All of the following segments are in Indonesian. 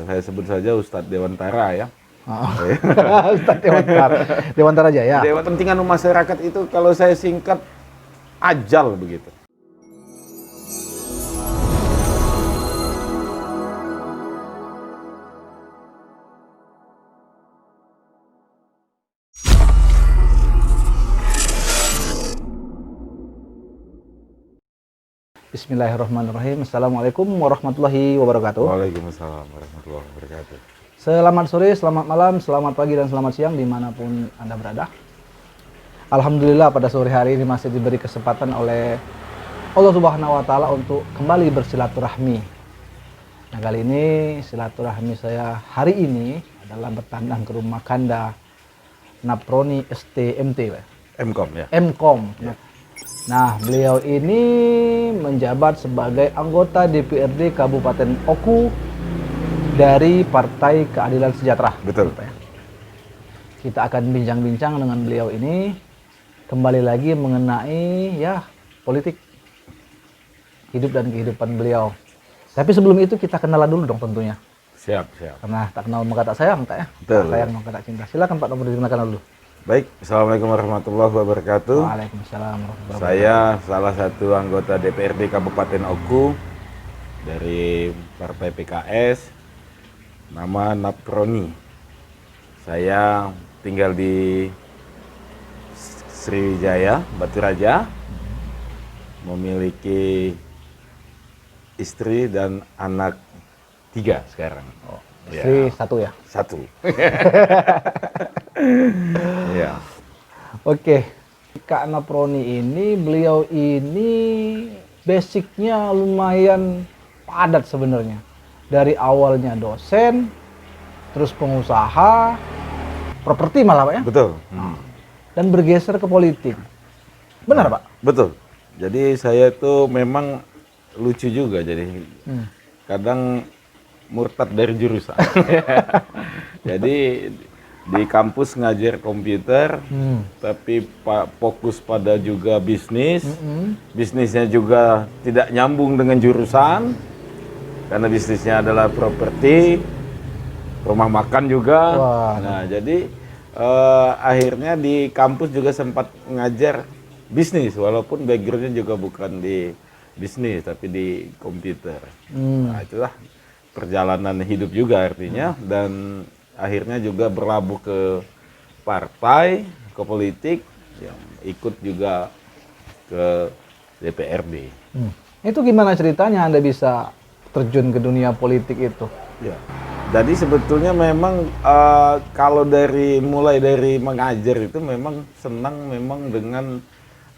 saya sebut saja Ustadz Dewantara ya. Oh. Ustadz Dewantara, Dewantara Jaya. Dewan Kepentingan Masyarakat itu kalau saya singkat AJAL begitu. Bismillahirrahmanirrahim. Assalamualaikum warahmatullahi wabarakatuh. Waalaikumsalam warahmatullahi wabarakatuh. Selamat sore, selamat malam, selamat pagi, dan selamat siang dimanapun Anda berada. Alhamdulillah pada sore hari ini masih diberi kesempatan oleh Allah Subhanahu wa Ta'ala untuk kembali bersilaturahmi. Nah, kali ini silaturahmi saya hari ini adalah bertandang ke rumah Kanda Naproni STMT, Mkom ya. Mkom. Ya. Nah, beliau ini menjabat sebagai anggota DPRD Kabupaten Oku dari Partai Keadilan Sejahtera. Betul. Kita akan bincang-bincang dengan beliau ini kembali lagi mengenai ya politik hidup dan kehidupan beliau. Tapi sebelum itu kita kenalan dulu dong tentunya. Siap. Karena tak kenal maka tak sayang, Kak ya. Betul. Tak sayang maka tak cinta. Silakan Pak Nomor dikenalkan dulu. Baik, Assalamualaikum warahmatullahi wabarakatuh. Waalaikumsalam warahmatullahi wabarakatuh. Saya salah satu anggota DPRD Kabupaten Oku dari Partai PKS, nama Naproni. Saya tinggal di Sriwijaya, Batu Raja, memiliki istri dan anak 3 sekarang. Istri satu ya? Satu. Ya. Oke, Kak Naproni ini, beliau ini basicnya lumayan padat sebenarnya. Dari awalnya dosen, terus pengusaha, properti malah Pak ya? Betul. Dan bergeser ke politik. Benar Pak? Betul. Jadi saya itu memang lucu juga, jadi kadang murtad dari jurusan. Jadi di kampus ngajar komputer, tapi fokus pada juga bisnis. Bisnisnya juga tidak nyambung dengan jurusan, karena bisnisnya adalah properti, rumah makan juga. Wah. Nah, jadi akhirnya di kampus juga sempat ngajar bisnis, walaupun backgroundnya juga bukan di bisnis, tapi di komputer. Nah, itulah perjalanan hidup juga artinya, dan akhirnya juga berlabuh ke partai, ke politik, yang ikut juga ke DPRD. Itu gimana ceritanya Anda bisa terjun ke dunia politik itu? Ya. Jadi sebetulnya memang kalau mulai dari mengajar itu memang senang memang dengan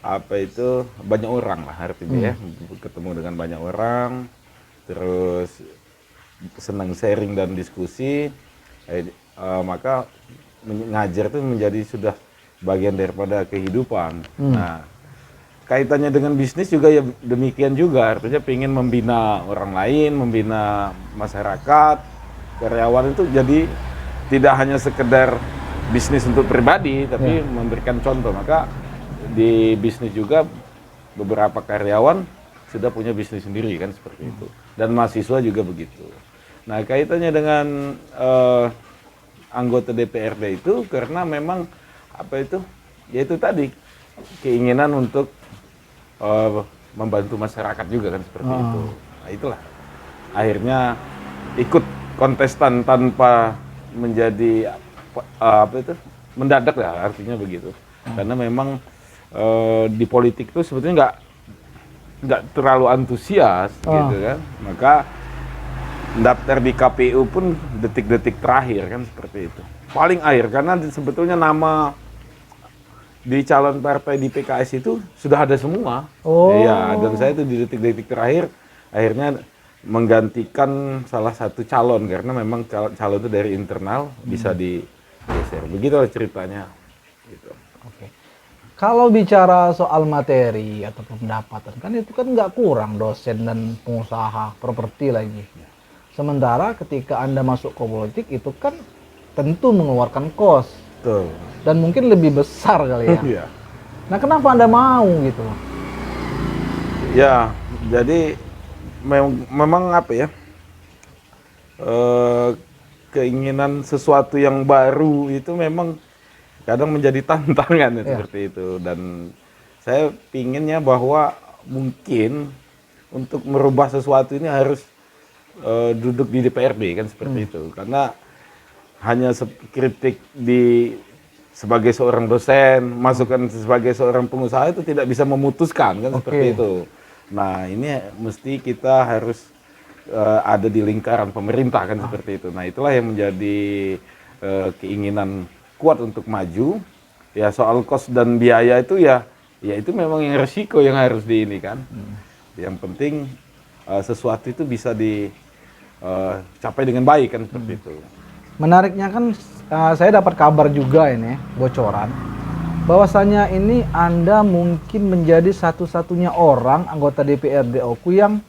apa itu banyak orang lah artinya ya, ketemu dengan banyak orang, terus senang sharing dan diskusi, maka mengajar itu menjadi sudah bagian daripada kehidupan. Nah, kaitannya dengan bisnis juga ya demikian juga, artinya ingin membina orang lain, membina masyarakat, karyawan itu jadi tidak hanya sekedar bisnis untuk pribadi, tapi memberikan contoh. Maka di bisnis juga beberapa karyawan sudah punya bisnis sendiri kan, seperti itu. Dan mahasiswa juga begitu. Nah, kaitannya dengan anggota DPRD itu karena memang apa itu, yaitu tadi keinginan untuk membantu masyarakat juga kan, seperti itu. Nah, itulah akhirnya ikut kontestan tanpa menjadi apa itu mendadak lah, artinya begitu. Karena memang di politik itu sebetulnya nggak terlalu antusias gitu kan, maka daftar di KPU pun detik-detik terakhir kan, seperti itu. Paling akhir, karena sebetulnya nama di calon partai di PKS itu sudah ada semua. Iya, dan saya itu di detik-detik terakhir akhirnya menggantikan salah satu calon, karena memang calon itu dari internal bisa digeser. Begitulah ceritanya. Gitu. Oke. Kalau bicara soal materi atau pendapatan, kan itu kan nggak kurang dosen dan pengusaha properti lagi. Sementara ketika Anda masuk ke politik itu kan tentu mengeluarkan kos. Betul. Dan mungkin lebih besar kali ya. Iya. Nah, kenapa Anda mau gitu? Ya, jadi memang apa ya? eh, keinginan sesuatu yang baru itu memang kadang menjadi tantangan ya, seperti itu. Dan saya pinginnya bahwa mungkin untuk merubah sesuatu ini harus duduk di DPRD kan seperti itu. Karena hanya kritik sebagai seorang dosen, masukan sebagai seorang pengusaha itu tidak bisa memutuskan kan seperti itu. Nah ini mesti kita harus ada di lingkaran pemerintah kan seperti itu. Nah itulah yang menjadi keinginan kuat untuk maju. Ya soal kos dan biaya itu ya itu memang yang resiko yang harus ini kan. Yang penting sesuatu itu bisa dicapai dengan baik kan seperti itu. Menariknya kan saya dapat kabar juga ini, bocoran, bahwasanya ini Anda mungkin menjadi satu-satunya orang anggota DPRD Oku yang,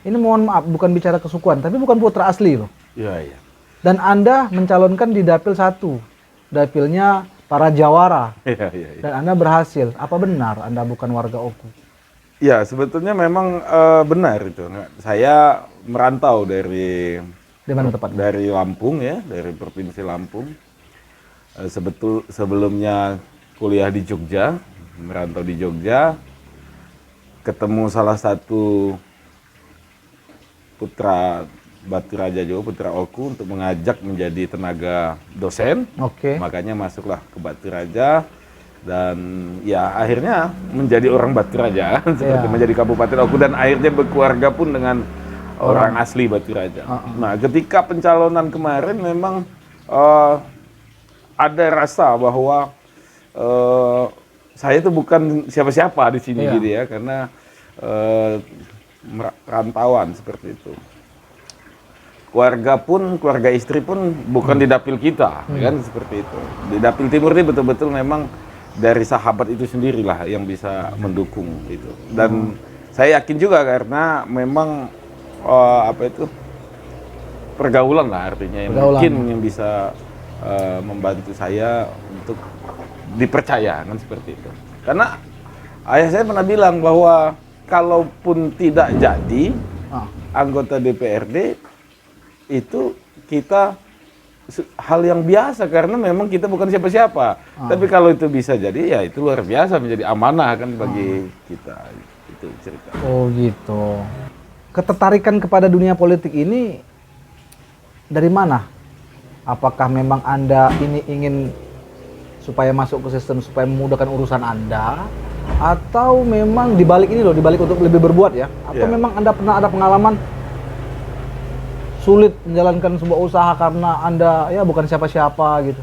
ini mohon maaf bukan bicara kesukuan, tapi bukan putra asli loh. Iya, iya. Dan Anda mencalonkan di Dapil 1, dapilnya para Jawara. Iya, iya, iya. Dan Anda berhasil. Apa benar Anda bukan warga Oku? Ya sebetulnya memang benar itu. Saya merantau dari mana tepatnya? Dari Lampung ya, dari Provinsi Lampung. Sebelumnya kuliah di Jogja, merantau di Jogja, ketemu salah satu putra Batu Raja Jawa, putra Oku, untuk mengajak menjadi tenaga dosen. Oke. Makanya masuklah ke Batu Raja. Dan ya akhirnya menjadi orang Batu Raja, seperti menjadi Kabupaten Oku, dan akhirnya berkeluarga pun dengan orang asli Batu Raja. Nah, ketika pencalonan kemarin memang ada rasa bahwa saya itu bukan siapa-siapa di sini gitu ya, karena rantauan seperti itu. Keluarga istri pun bukan di dapil kita, kan seperti itu. Di dapil timur ini betul-betul memang dari sahabat itu sendirilah yang bisa mendukung itu. Dan saya yakin juga karena memang pergaulan lah artinya yang mungkin yang bisa membantu saya untuk dipercaya kan seperti itu. Karena ayah saya pernah bilang bahwa kalaupun tidak jadi anggota DPRD itu kita hal yang biasa karena memang kita bukan siapa-siapa. Tapi kalau itu bisa jadi ya itu luar biasa, menjadi amanah kan bagi kita. Itu cerita. Oh gitu. Ketertarikan kepada dunia politik ini dari mana? Apakah memang Anda ini ingin supaya masuk ke sistem supaya memudahkan urusan Anda, atau memang dibalik ini loh, dibalik untuk lebih berbuat ya? Atau memang Anda pernah ada pengalaman sulit menjalankan sebuah usaha karena Anda ya bukan siapa-siapa gitu?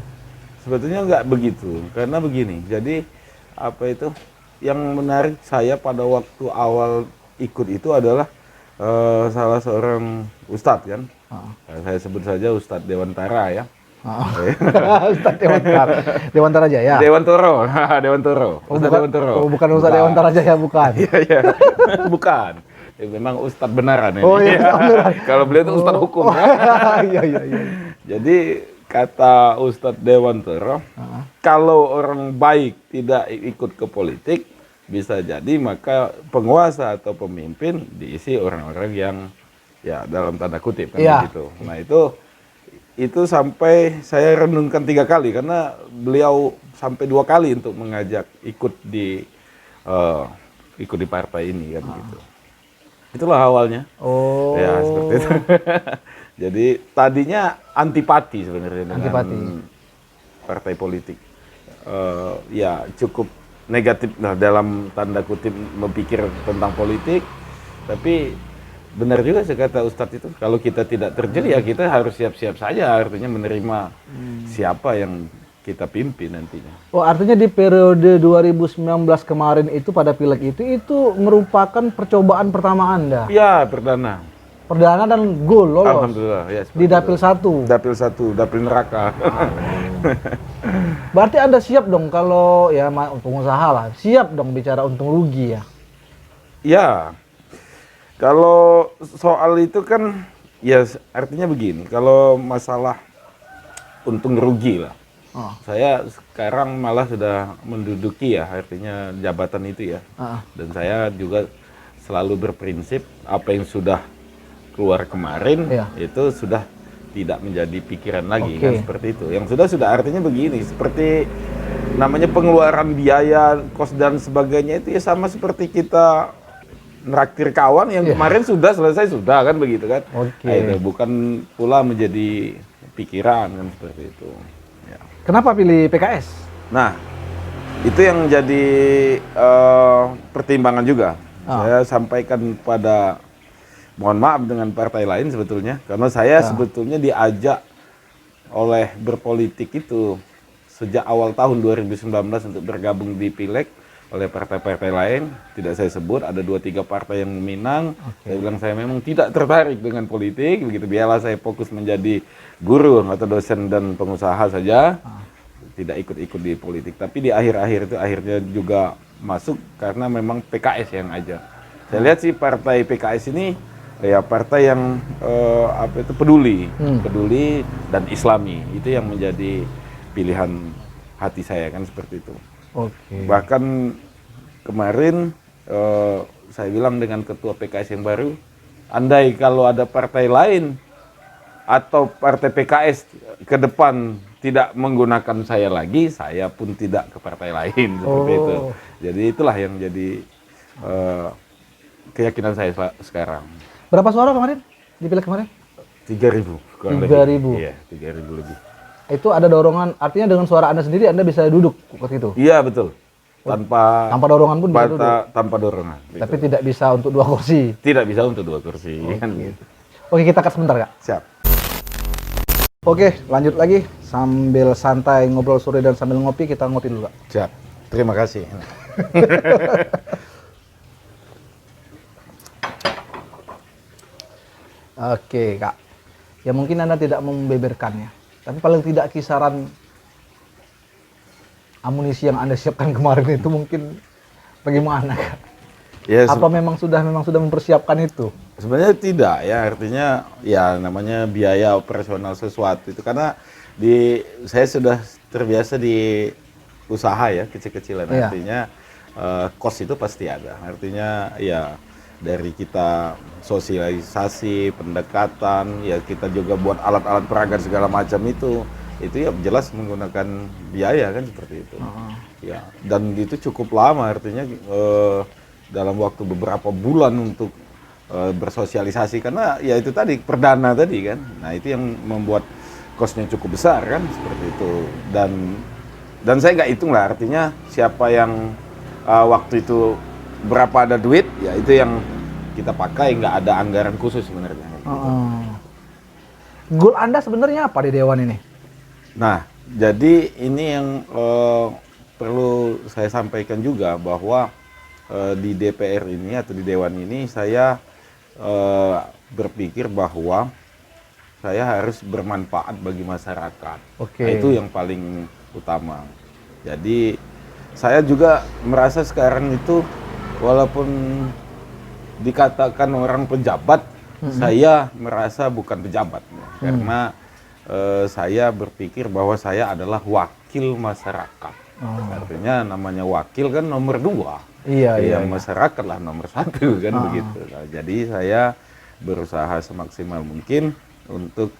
Sebetulnya nggak begitu, karena begini. Jadi yang menarik saya pada waktu awal ikut itu adalah salah seorang ustadz kan, saya sebut saja Ustadz Dewantara ya. Ustadz Dewantara, Dewantara Jaya. Dewantoro, Dewantoro. Ustadz Dewantoro. Oh, bukan Ustadz Dewantara Jaya, bukan. Iya, iya. Bukan. Memang Ustadz beneran ini. Oh iya, beneran. Kalau beliau itu Ustadz hukum. Iya, iya, iya. Jadi kata Ustadz Dewantoro, kalau orang baik tidak ikut ke politik, bisa jadi maka penguasa atau pemimpin diisi orang-orang yang ya dalam tanda kutip kan begitu. Nah itu sampai saya renungkan 3 kali karena beliau sampai 2 kali untuk mengajak ikut di partai ini kan gitu. Itulah awalnya. Oh. Ya seperti itu. Jadi tadinya antipati sebenarnya dengan partai politik. Ya cukup negatif dalam tanda kutip memikir tentang politik. Tapi benar juga kata Ustadz itu, kalau kita tidak terjun ya kita harus siap-siap saja, artinya menerima siapa yang kita pimpin nantinya. Oh, artinya di periode 2019 kemarin itu pada pileg itu merupakan percobaan pertama Anda? Ya, perdana. Perdana dan gol lolos. Alhamdulillah, ya. Di dapil 1. Dapil 1, dapil neraka. Berarti Anda siap dong kalau ya pengusaha lah, siap dong bicara untung rugi ya? Ya. Kalau soal itu kan ya artinya begini, kalau masalah untung rugi lah. Saya sekarang malah sudah menduduki ya artinya jabatan itu ya. Dan saya juga selalu berprinsip apa yang sudah keluar kemarin Iya. itu sudah tidak menjadi pikiran lagi Oke. kan seperti itu. Yang sudah artinya begini, seperti namanya pengeluaran biaya, kos dan sebagainya itu ya sama seperti kita nraktir kawan yang kemarin sudah selesai sudah kan begitu kan. Oke. Nah, itu bukan pula menjadi pikiran kan seperti itu. Ya. Kenapa pilih PKS? Nah, itu yang jadi pertimbangan juga. Saya sampaikan pada, mohon maaf dengan partai lain sebetulnya, karena saya sebetulnya diajak oleh berpolitik itu sejak awal tahun 2019 untuk bergabung di Pileg oleh partai-partai lain. Tidak saya sebut, ada 2-3 partai yang meminang. Saya bilang saya memang tidak tertarik dengan politik, begitu biarlah saya fokus menjadi guru atau dosen dan pengusaha saja. Tidak ikut-ikut di politik, tapi di akhir-akhir itu akhirnya juga masuk karena memang PKS yang ajak. Saya lihat sih partai PKS ini ya partai yang peduli dan Islami, itu yang menjadi pilihan hati saya kan seperti itu. Oke. Bahkan kemarin saya bilang dengan ketua PKS yang baru, andai kalau ada partai lain atau partai PKS ke depan tidak menggunakan saya lagi, saya pun tidak ke partai lain seperti itu. Jadi itulah yang jadi keyakinan saya sekarang. Berapa suara kemarin? Dipilih kemarin? 3.000 kurang 3.000. Iya, 3.000 lebih. Itu ada dorongan, artinya dengan suara Anda sendiri Anda bisa duduk waktu itu? Iya, betul. Tanpa dorongan pun bisa duduk? Tanpa dorongan. Tapi tidak bisa untuk 2 kursi? Tidak bisa untuk 2 kursi. Kan gitu. Oke, kita cut sebentar, Kak. Siap. Oke, lanjut lagi. Sambil santai ngobrol sore dan sambil ngopi, kita ngopi dulu, Kak. Siap. Terima kasih. Oke, Kak. Ya mungkin Anda tidak membeberkannya, tapi paling tidak kisaran amunisi yang Anda siapkan kemarin itu mungkin bagaimana, Kak? Ya, Apa memang sudah mempersiapkan itu? sebenarnya tidak ya, artinya ya namanya biaya operasional sesuatu itu karena saya sudah terbiasa di usaha ya kecil-kecilan, Iya. artinya kos itu pasti ada, artinya ya dari kita sosialisasi, pendekatan, ya kita juga buat alat-alat peraga segala macam itu ya jelas menggunakan biaya kan seperti itu. Ya, dan itu cukup lama, artinya dalam waktu beberapa bulan untuk bersosialisasi karena ya itu tadi perdana tadi kan. Nah, itu yang membuat kosnya cukup besar kan seperti itu. Dan saya nggak hitung lah, artinya siapa yang waktu itu berapa ada duit, ya itu yang kita pakai, nggak ada anggaran khusus sebenarnya. Goal Anda sebenarnya apa di Dewan ini? Nah, jadi ini yang perlu saya sampaikan juga bahwa di DPR ini atau di Dewan ini saya berpikir bahwa saya harus bermanfaat bagi masyarakat. Oke. Nah, itu yang paling utama. Jadi saya juga merasa sekarang itu walaupun dikatakan orang pejabat, saya merasa bukan pejabat. Karena saya berpikir bahwa saya adalah wakil masyarakat. Artinya namanya wakil kan nomor 2. Iya. Masyarakat lah nomor 1 kan begitu. Nah, jadi saya berusaha semaksimal mungkin untuk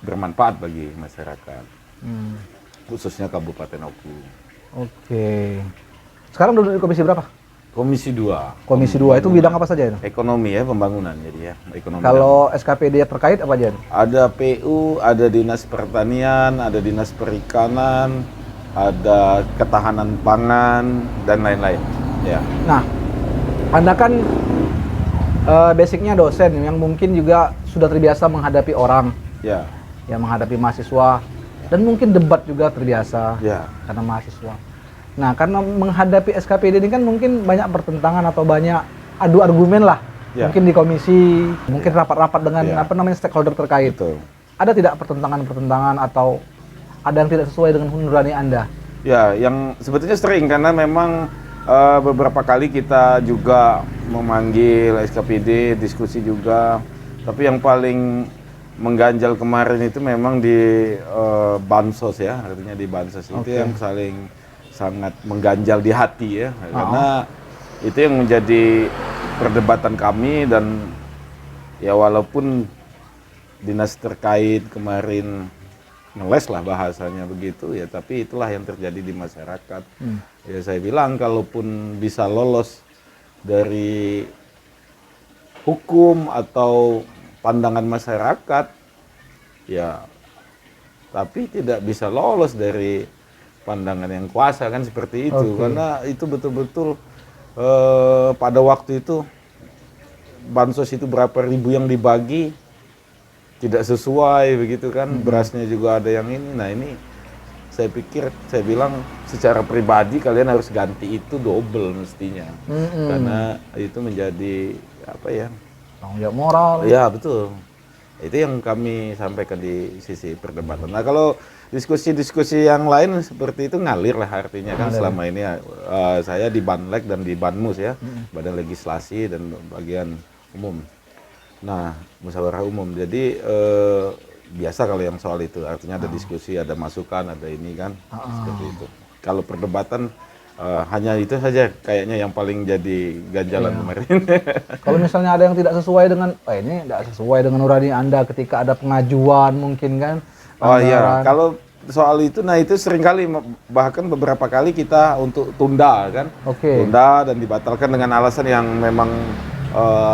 bermanfaat bagi masyarakat, khususnya Kabupaten Oku. Oke. Sekarang duduk di komisi berapa? Komisi 2. Komisi 2 itu bidang apa saja itu? Ekonomi ya, pembangunan jadi ya. Ekonomi. Kalau SKPD terkait apa aja? Ada PU, ada Dinas Pertanian, ada Dinas Perikanan, ada Ketahanan Pangan dan lain-lain. Ya. Nah, Anda kan basicnya dosen yang mungkin juga sudah terbiasa menghadapi orang, Ya. ya menghadapi mahasiswa dan mungkin debat juga terbiasa Ya. karena mahasiswa. Nah, karena menghadapi SKPD ini kan mungkin banyak pertentangan atau banyak adu argumen lah. Ya. Mungkin di komisi, mungkin rapat-rapat dengan Ya. stakeholder terkait. Betul. Ada tidak pertentangan-pertentangan atau ada yang tidak sesuai dengan nurani Anda? Ya, yang sebetulnya sering karena memang beberapa kali kita juga memanggil SKPD, diskusi juga. Tapi yang paling mengganjal kemarin itu memang di bansos ya, artinya di bansos itu yang sangat mengganjal di hati ya, karena itu yang menjadi perdebatan kami dan ya walaupun dinas terkait kemarin ngeles lah bahasanya begitu ya, tapi itulah yang terjadi di masyarakat. Ya saya bilang kalaupun bisa lolos dari hukum atau pandangan masyarakat, ya tapi tidak bisa lolos dari pandangan yang kuasa kan seperti itu. Karena itu betul-betul pada waktu itu bansos itu berapa ribu yang dibagi tidak sesuai begitu kan, berasnya juga ada yang ini. Nah ini saya pikir, saya bilang secara pribadi kalian harus ganti itu double mestinya, karena itu menjadi apa ya, tanggung jawab moral. ya betul, itu yang kami sampaikan di sisi perdebatan. Nah kalau diskusi-diskusi yang lain seperti itu ngalir lah artinya kan. Selama ini saya di Banlek dan di Banmus ya, Badan Legislasi dan Bagian Umum. Nah, musyawarah umum. Jadi biasa kalau yang soal itu, artinya ada diskusi, ada masukan, ada ini kan, seperti itu. Kalau perdebatan hanya itu saja kayaknya yang paling jadi ganjalan kemarin. Kalau misalnya ada yang tidak sesuai dengan, ini tidak sesuai dengan nurani Anda ketika ada pengajuan mungkin kan? Oh iya, kalau soal itu, nah itu seringkali bahkan beberapa kali kita untuk tunda kan, tunda dan dibatalkan dengan alasan yang memang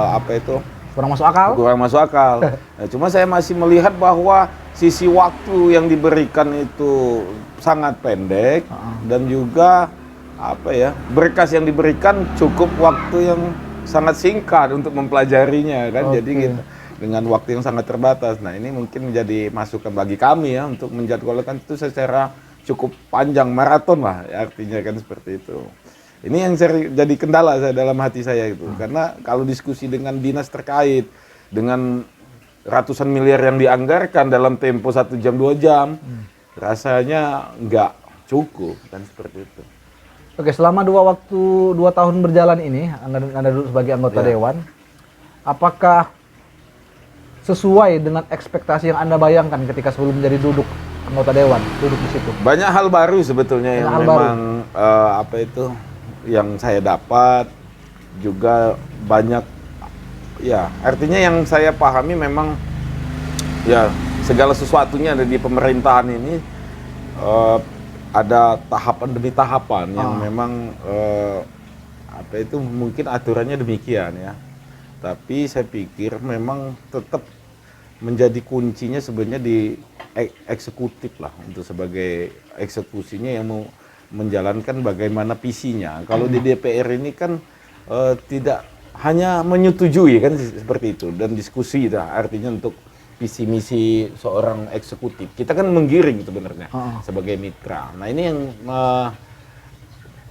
apa itu? Kurang masuk akal? Kurang masuk akal. Nah, cuma saya masih melihat bahwa sisi waktu yang diberikan itu sangat pendek dan juga apa ya, berkas yang diberikan cukup waktu yang sangat singkat untuk mempelajarinya kan. Jadi kita dengan waktu yang sangat terbatas. Nah ini mungkin menjadi masukan bagi kami ya untuk menjadwalkan itu secara cukup panjang, maraton lah ya, artinya kan seperti itu. Ini yang jadi kendala saya dalam hati saya itu, karena kalau diskusi dengan dinas terkait dengan ratusan miliar yang dianggarkan dalam tempo 1 jam 2 jam, rasanya nggak cukup kan seperti itu. Oke, selama 2 tahun berjalan ini, Anda duduk sebagai anggota Dewan, apakah sesuai dengan ekspektasi yang Anda bayangkan ketika sebelum menjadi duduk anggota Dewan, duduk di situ? Banyak hal baru sebetulnya yang memang apa itu yang saya dapat, juga banyak ya, artinya yang saya pahami memang ya segala sesuatunya ada di pemerintahan ini ada tahapan demi tahapan yang memang apa itu mungkin aturannya demikian ya, tapi saya pikir memang tetap menjadi kuncinya sebenarnya di eksekutif lah, untuk sebagai eksekusinya yang mau menjalankan bagaimana visinya. Kalau di DPR ini kan tidak hanya menyetujui kan seperti itu dan diskusi itu artinya untuk visi misi seorang eksekutif. Kita kan menggiring sebenarnya sebagai mitra. Nah ini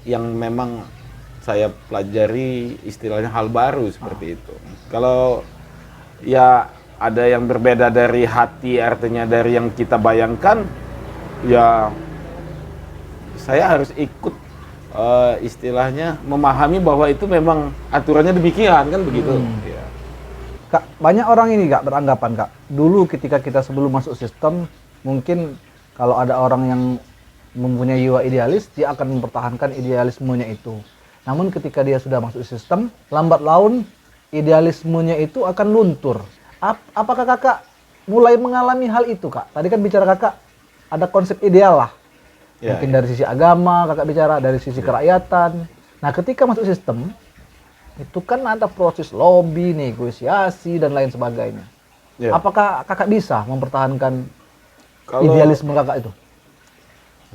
yang memang saya pelajari istilahnya hal baru seperti itu. Kalau ya ada yang berbeda dari hati, artinya dari yang kita bayangkan, ya saya harus ikut istilahnya memahami bahwa itu memang aturannya demikian kan begitu. Ya. Kak, banyak orang ini Kak beranggapan Kak, dulu ketika kita sebelum masuk sistem, mungkin kalau ada orang yang mempunyai jiwa idealis, dia akan mempertahankan idealismenya itu. Namun ketika dia sudah masuk sistem, lambat laun idealismenya itu akan luntur. Apakah Kakak mulai mengalami hal itu Kak? Tadi kan bicara Kakak ada konsep ideal lah. Mungkin dari sisi agama, Kakak bicara dari sisi kerakyatan. Nah, ketika masuk sistem, itu kan ada proses lobby, negosiasi, dan lain sebagainya. Apakah Kakak bisa mempertahankan idealisme Kakak itu?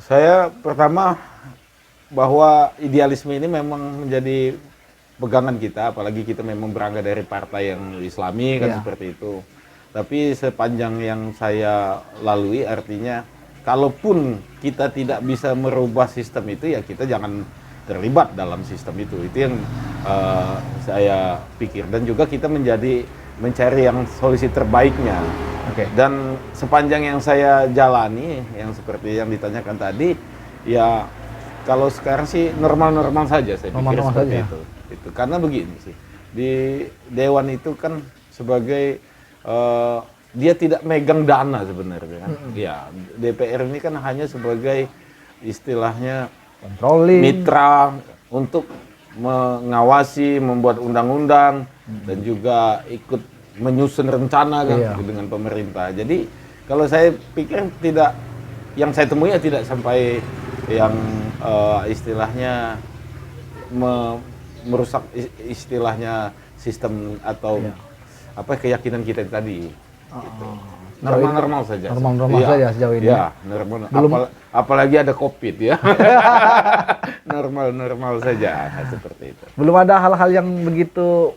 Saya pertama, bahwa idealisme ini memang menjadi pegangan kita, apalagi kita memang berangkat dari partai yang Islami kan seperti itu. Tapi sepanjang yang saya lalui, artinya kalaupun kita tidak bisa merubah sistem itu, ya kita jangan terlibat dalam sistem itu. Itu yang saya pikir. Dan juga kita mencari yang solusi terbaiknya. Dan sepanjang yang saya jalani, yang seperti yang ditanyakan tadi, ya kalau sekarang sih normal-normal saja saya pikir seperti itu. Karena begini sih, di Dewan itu kan sebagai dia tidak megang dana sebenarnya kan. Ya, DPR ini kan hanya sebagai istilahnya controlling, mitra untuk mengawasi, membuat undang-undang dan juga ikut menyusun rencana kan Iya. dengan pemerintah. Jadi kalau saya pikir tidak, yang saya temui ya tidak sampai yang istilahnya merusak istilahnya sistem atau Iya. apa keyakinan kita tadi. Normal-normal saja. Normal-normal Iya. saja sejauh ini. Ya, normal. Apalagi ada COVID ya. Normal-normal saja seperti itu. Belum ada hal-hal yang begitu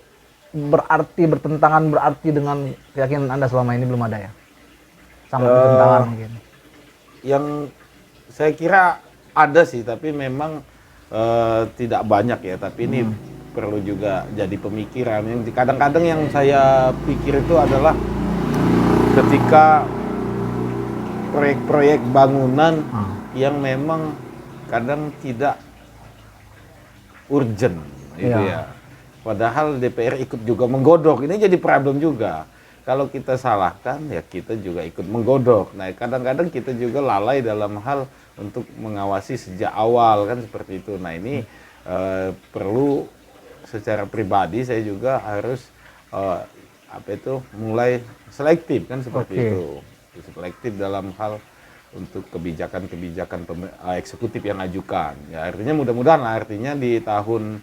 berarti bertentangan berarti dengan keyakinan Anda selama ini, belum ada ya? Sangat bertentangan mungkin. Yang saya kira ada sih, tapi memang tidak banyak ya. Tapi ini perlu juga jadi pemikiran. Yang kadang-kadang yang saya pikir itu adalah ketika proyek-proyek bangunan yang memang kadang tidak urgent, gitu Iya. ya. Padahal DPR ikut juga menggodok. Ini jadi problem juga. Kalau kita salahkan, ya kita juga ikut menggodok. Nah, kadang-kadang kita juga lalai dalam hal untuk mengawasi sejak awal, kan seperti itu. Nah, ini perlu secara pribadi saya juga harus mulai selektif, kan seperti Oke. itu. Selektif dalam hal untuk kebijakan-kebijakan eksekutif yang ajukan. Ya, artinya mudah-mudahan, artinya di tahun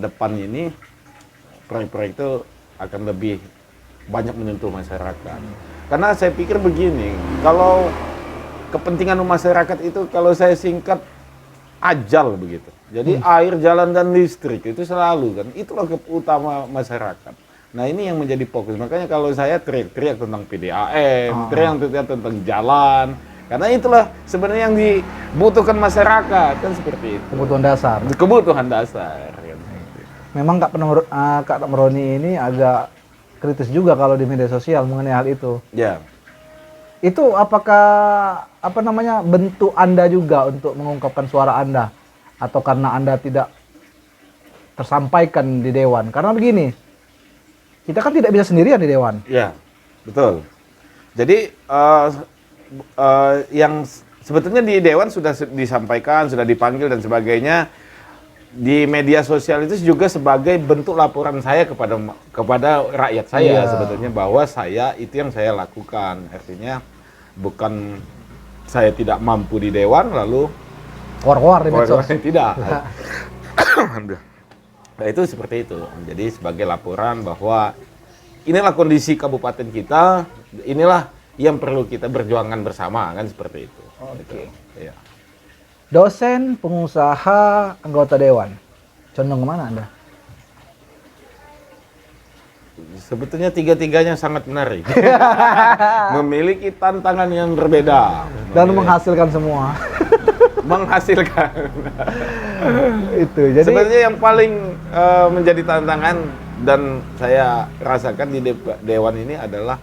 depan ini proyek-proyek itu akan lebih banyak menyentuh masyarakat. Karena saya pikir begini, kalau kepentingan masyarakat itu kalau saya singkat ajal begitu. Jadi air, jalan dan listrik itu selalu kan, itulah utama masyarakat. Nah, ini yang menjadi fokus. Makanya kalau saya teriak-teriak tentang PDAM, teriak-teriak tentang jalan, karena itulah sebenarnya yang dibutuhkan masyarakat, kan seperti itu. Kebutuhan dasar. Kebutuhan dasar. Kan. Memang Kak Tamroni ini agak kritis juga kalau di media sosial mengenai hal itu. Ya. Itu apakah bentuk Anda juga untuk mengungkapkan suara Anda, atau karena Anda tidak tersampaikan di dewan? Karena begini, kita kan tidak bisa sendirian di dewan. Ya, betul. Jadi yang sebetulnya di dewan sudah disampaikan, sudah dipanggil dan sebagainya. Di media sosial itu juga sebagai bentuk laporan saya kepada rakyat saya, Iya. sebetulnya bahwa saya itu yang saya lakukan. Artinya bukan saya tidak mampu di dewan lalu Keluar-keluar di medsos. tidak. Nah, itu seperti itu. Jadi sebagai laporan bahwa inilah kondisi kabupaten kita, inilah yang perlu kita berjuangkan bersama, kan seperti itu. Oke. Gitu. Iya. Dosen, pengusaha, anggota dewan. Condong kemana Anda? Sebetulnya tiga-tiganya sangat menarik. Memiliki tantangan yang berbeda. Dan menghasilkan semua. Menghasilkan. Itu. Jadi Sebenarnya yang paling menjadi tantangan dan saya rasakan di dewan ini adalah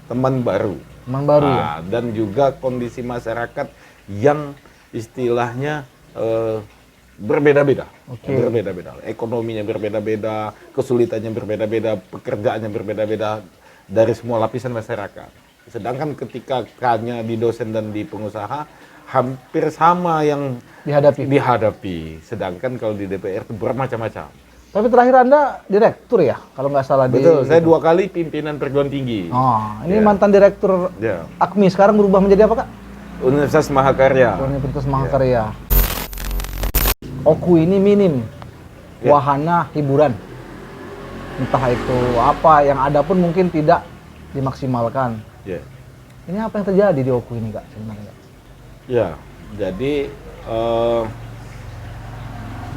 teman baru. teman baru ya? Nah, dan juga kondisi masyarakat yang istilahnya berbeda-beda. Oke. Berbeda-beda. Ekonominya berbeda-beda, kesulitannya berbeda-beda, pekerjaannya berbeda-beda dari semua lapisan masyarakat. Sedangkan ketika hanya di dosen dan di pengusaha hampir sama yang Dihadapi. Sedangkan kalau di DPR itu bermacam-macam. Tapi terakhir Anda direktur ya, kalau nggak salah. Betul, saya 2 kali pimpinan perguruan tinggi. Oh, ini Ya. mantan direktur Ya. AKMI, sekarang berubah menjadi apa, Kak? Universitas Mahakarya. Universitas Mahakarya. Oku ini minim Ya. wahana hiburan. Entah itu apa yang ada pun mungkin tidak dimaksimalkan. Ya. Ini apa yang terjadi di Oku ini, Kak? Sebenarnya, Kak? Ya, jadi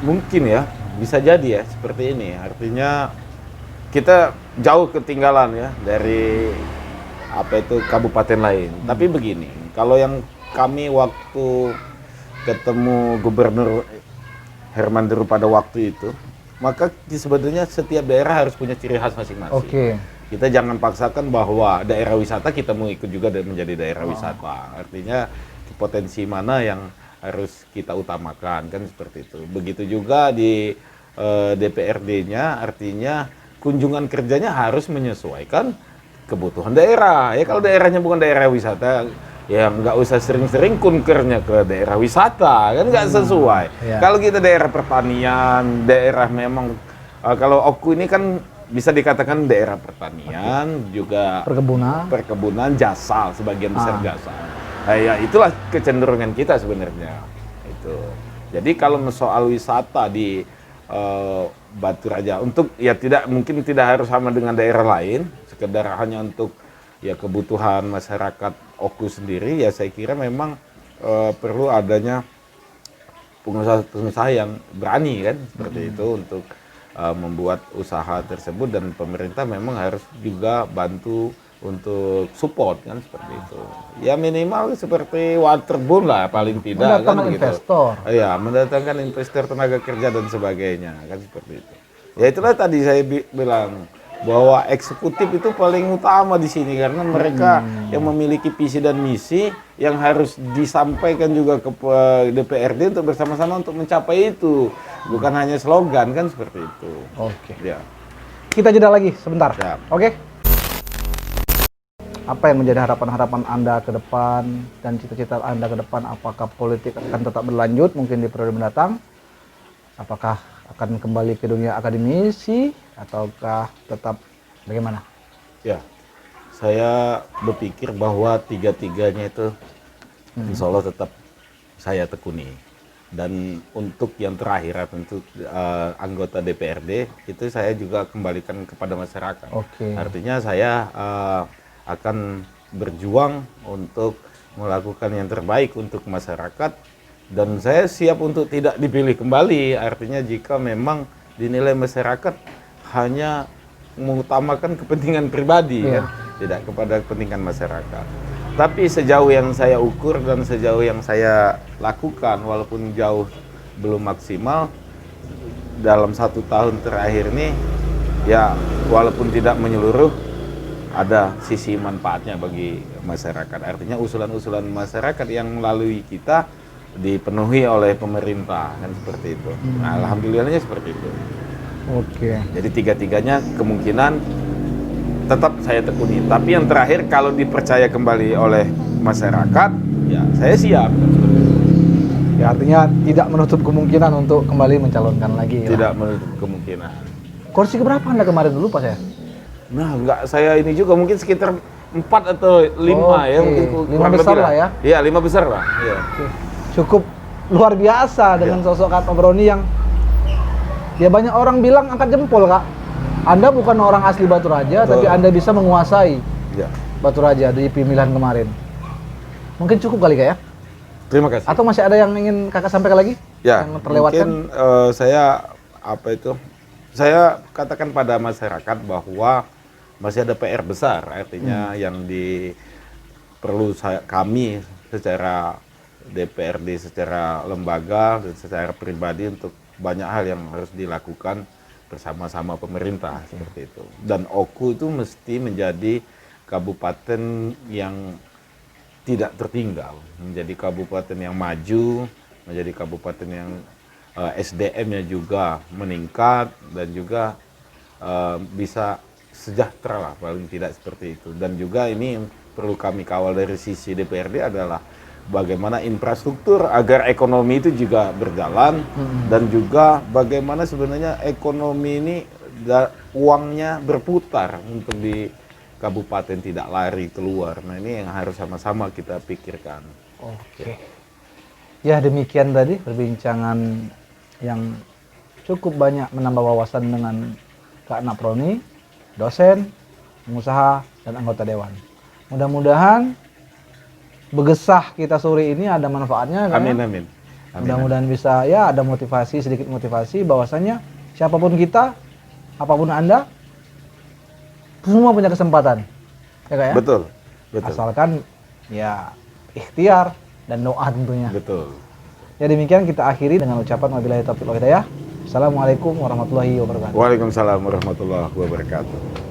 mungkin ya, bisa jadi ya seperti ini. Artinya kita jauh ketinggalan ya dari kabupaten lain. Tapi begini, kalau yang kami waktu ketemu Gubernur Herman Deru pada waktu itu, maka sebetulnya setiap daerah harus punya ciri khas masing-masing. Oke. Kita jangan paksakan bahwa daerah wisata kita mau ikut juga dan menjadi daerah wisata. Artinya potensi mana yang harus kita utamakan, kan seperti itu. Begitu juga di DPRD-nya, artinya kunjungan kerjanya harus menyesuaikan kebutuhan daerah. Ya kalau daerahnya bukan daerah wisata, ya nggak usah sering-sering kunkernya ke daerah wisata, kan nggak sesuai. Iya. Kalau kita daerah pertanian, daerah memang kalau Oku ini kan bisa dikatakan daerah pertanian, juga perkebunan, jasa, sebagian besar jasa. Nah, ya itulah kecenderungan kita sebenarnya. Itu. Jadi kalau soal wisata di Batu Raja, untuk ya mungkin tidak harus sama dengan daerah lain, sekedar hanya untuk ya kebutuhan masyarakat Oku sendiri, ya saya kira memang perlu adanya pengusaha-pengusaha yang berani kan seperti itu untuk membuat usaha tersebut, dan pemerintah memang harus juga bantu untuk support kan seperti itu. Ya minimal seperti Waterboom lah paling tidak kan gitu. Investor. Ya, mendatangkan investor, tenaga kerja dan sebagainya kan seperti itu. Ya itulah tadi saya bilang bahwa eksekutif itu paling utama di sini, karena mereka yang memiliki visi dan misi yang harus disampaikan juga ke DPRD untuk bersama-sama untuk mencapai itu, bukan hanya slogan kan seperti itu. Oke. Ya. Kita jeda lagi sebentar. Siap. Oke. Apa yang menjadi harapan-harapan Anda ke depan dan cita-cita Anda ke depan? Apakah politik akan tetap berlanjut mungkin di periode mendatang? Apakah akan kembali ke dunia akademisi ataukah tetap bagaimana? Ya, saya berpikir bahwa tiga-tiganya itu insya Allah tetap saya tekuni. Dan untuk yang terakhir, untuk anggota DPRD, itu saya juga kembalikan kepada masyarakat. Oke. Artinya saya akan berjuang untuk melakukan yang terbaik untuk masyarakat, dan saya siap untuk tidak dipilih kembali. Artinya jika memang dinilai masyarakat hanya mengutamakan kepentingan pribadi, kan? Tidak kepada kepentingan masyarakat. Tapi sejauh yang saya ukur dan sejauh yang saya lakukan, walaupun jauh belum maksimal, dalam 1 tahun terakhir ini, ya walaupun tidak menyeluruh, ada sisi manfaatnya bagi masyarakat. Artinya usulan-usulan masyarakat yang melalui kita dipenuhi oleh pemerintah, kan seperti itu. Nah, alhamdulillahnya seperti itu. Oke. Jadi tiga-tiganya kemungkinan tetap saya tekuni. Tapi yang terakhir, kalau dipercaya kembali oleh masyarakat, ya saya siap. Ya, artinya tidak menutup kemungkinan untuk kembali mencalonkan lagi. Tidak menutup kemungkinan. Kursi keberapa Anda kemarin dulu Pak saya? Nah, enggak, saya ini juga mungkin sekitar 4 atau 5 ya, mungkin 5 besar lah ya. Iya, 5 besar lah. Iya. Cukup luar biasa dengan sosok Kak Tobroni yang ya banyak orang bilang angkat jempol, Kak. Anda bukan orang asli Batu Raja, tapi Anda bisa menguasai Batu Raja di pemilihan kemarin. Mungkin cukup kali Kak ya? Terima kasih. Atau masih ada yang ingin Kakak sampaikan lagi? Ya, yang terlewatkan? mungkin saya katakan pada masyarakat bahwa masih ada PR besar, artinya yang kami secara DPRD, secara lembaga dan secara pribadi, untuk banyak hal yang harus dilakukan bersama-sama pemerintah seperti itu. Dan Oku itu mesti menjadi kabupaten yang tidak tertinggal, menjadi kabupaten yang maju, menjadi kabupaten yang SDM-nya juga meningkat dan juga bisa sejahtera lah, paling tidak seperti itu. Dan juga ini perlu kami kawal dari sisi DPRD adalah bagaimana infrastruktur agar ekonomi itu juga berjalan, dan juga bagaimana sebenarnya ekonomi ini uangnya berputar untuk di kabupaten, tidak lari keluar. Nah, ini yang harus sama-sama kita pikirkan. Oke. Ya, demikian tadi perbincangan yang cukup banyak menambah wawasan dengan Kak Naproni, dosen, pengusaha, dan anggota dewan. Mudah-mudahan begesah kita sore ini ada manfaatnya. Amin, amin. Mudah-mudahan bisa ya ada motivasi, sedikit motivasi bahwasanya siapapun kita, apapun Anda, semua punya kesempatan. Ya Kak ya? Betul, betul. Asalkan ya ikhtiar dan doa tentunya. Betul. Ya, demikian kita akhiri dengan ucapan wabillahi taufiq wal hidayah. Assalamualaikum warahmatullahi wabarakatuh. Waalaikumsalam warahmatullahi wabarakatuh.